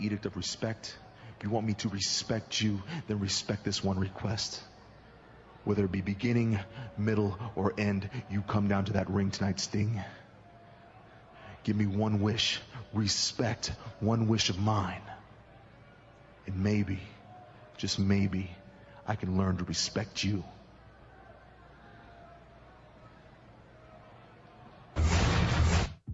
edict of respect? You want me to respect you, then respect this one request. Whether it be beginning, middle, or end, you come down to that ring tonight, Sting. Give me one wish. Respect one wish of mine. And maybe, just maybe, I can learn to respect you.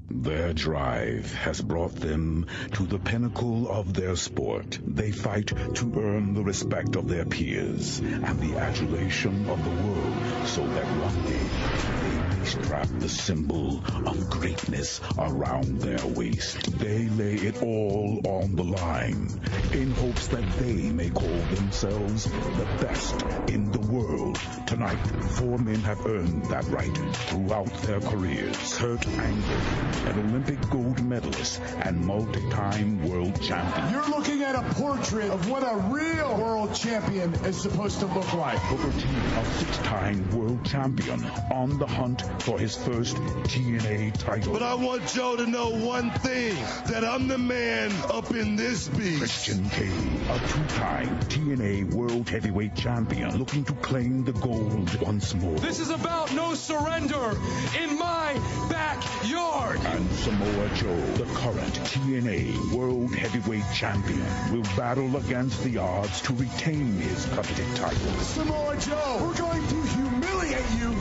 Their drive has brought them to the pinnacle of their sport. They fight to earn the respect of their peers and the adulation of the world, so that one day they may strap the symbol of greatness around their waist. They lay it all on the line in hopes that they may call themselves the best in the world. Tonight, 4 men have earned that right throughout their careers. Kurt Angle, an Olympic gold medalist and multi-time world champion. You're looking at a portrait of what a real world champion is supposed to look like. Booker T, a 6-time world champion, on the hunt for his first TNA title. But I want Joe to know one thing, that I'm the man up in this beast. Christian Cage, a 2-time TNA World Heavyweight Champion, looking to claim the gold once more. This is about no surrender in my backyard. And Samoa Joe, the current TNA World Heavyweight Champion, will battle against the odds to retain his coveted title. Samoa Joe, we're going to humiliate you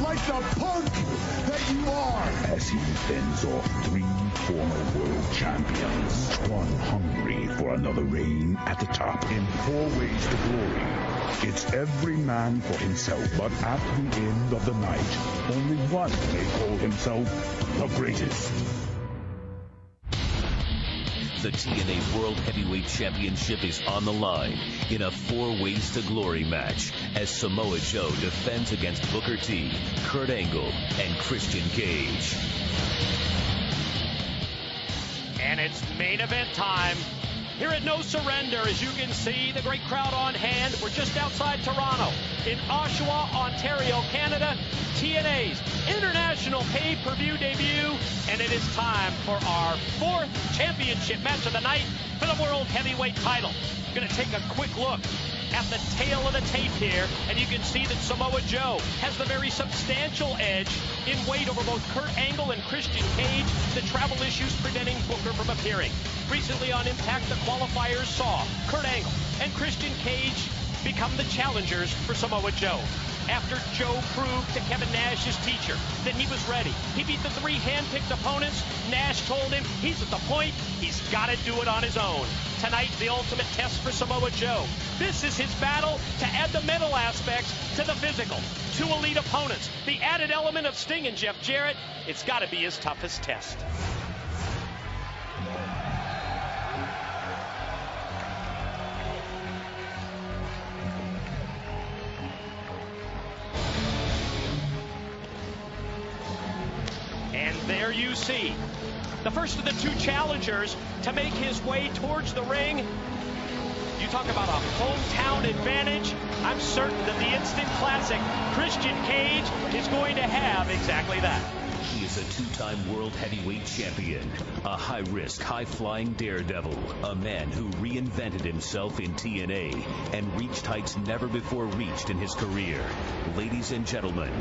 like the punk that you are. As he fends off 3 former world champions, each one hungry for another reign at the top. In 4 ways to glory, it's every man for himself, but at the end of the night, only one may call himself the greatest. The TNA World Heavyweight Championship is on the line in a 4 ways to glory match as Samoa Joe defends against Booker T, Kurt Angle, and Christian Cage. And it's main event time here at No Surrender. As you can see, the great crowd on hand. We're just outside Toronto in Oshawa, Ontario, Canada. TNA's international pay-per-view debut, and it is time for our 4th championship match of the night for the World Heavyweight title. We're going to take a quick look at the tail of the tape here, and you can see that Samoa Joe has the very substantial edge in weight over both Kurt Angle and Christian Cage, the travel issues preventing Booker from appearing. Recently on Impact, the qualifiers saw Kurt Angle and Christian Cage become the challengers for Samoa Joe. After Joe proved to Kevin Nash, his teacher, that he was ready. He beat the 3 hand-picked opponents. Nash told him he's at the point, he's got to do it on his own. Tonight, the ultimate test for Samoa Joe. This is his battle to add the mental aspects to the physical. 2 elite opponents. The added element of Sting and Jeff Jarrett. It's got to be his toughest test. And there you see the first of the 2 challengers to make his way towards the ring. You talk about a hometown advantage. I'm certain that the instant classic Christian Cage is going to have exactly that. He is a 2-time World Heavyweight Champion, a high-risk, high-flying daredevil, a man who reinvented himself in TNA and reached heights never before reached in his career. Ladies and gentlemen,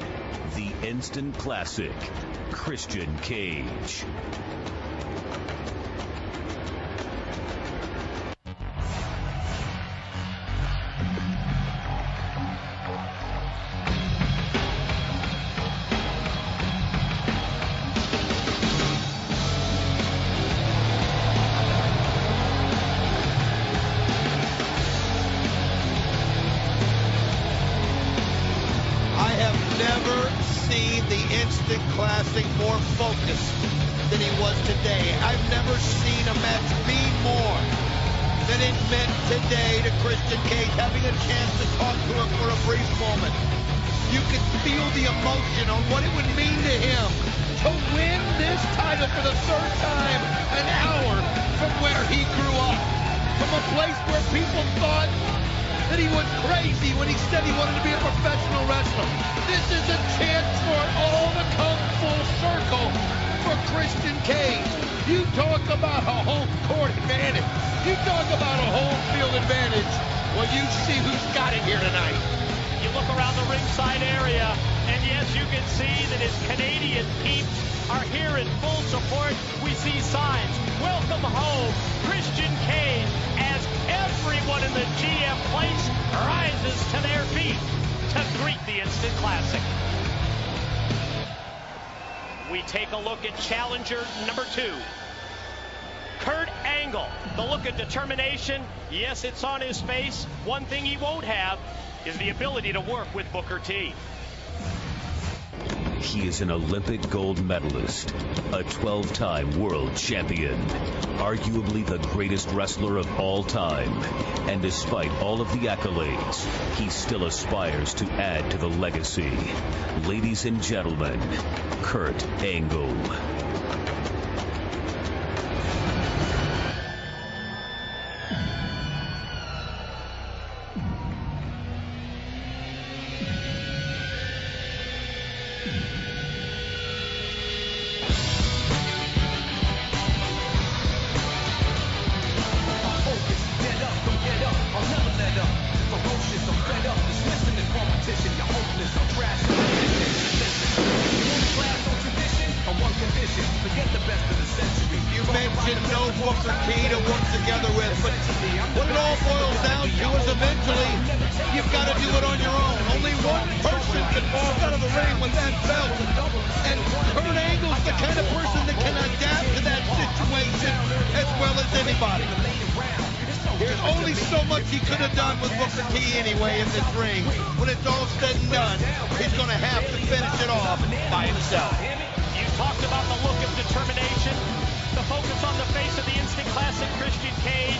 the instant classic, Christian Cage. Never seen the instant classic more focused than he was today. I've never seen a match mean more than it meant today to Christian Cage, having a chance to talk to him for a brief moment. You could feel the emotion on what it would mean to him to win this title for the 3rd time an hour from where he grew up, from a place where people thought that he was crazy when he said he wanted to be a professional wrestler. This is a chance for it all to come full circle for Christian Cage. You talk about a home court advantage. You talk about a home field advantage. Well, you see who's got it here tonight. You look around the ringside area, and yes, you can see that his Canadian peeps are here in full support. We see signs. Welcome home, Christian Cage, as everyone in the GM place rises to their feet to greet the Instant Classic. We take a look at challenger number 2. Kurt Angle, the look of determination, yes, it's on his face. One thing he won't have is the ability to work with Booker T. He is an Olympic gold medalist, a 12-time world champion, arguably the greatest wrestler of all time. And despite all of the accolades, he still aspires to add to the legacy. Ladies and gentlemen, Kurt Angle. You mentioned no Booker T to work together with, but what it all boils down to is eventually you've got to do it on your own. Only one person can walk out of the ring with that belt, and Kurt Angle's the kind of person that can adapt to that situation as well as anybody. There's only so much he could have done with Booker T anyway in this ring. When it's all said and done, he's going to have to finish it off by himself. You talked about the look of determination, the focus on the face of the Instant Classic, Christian Cage.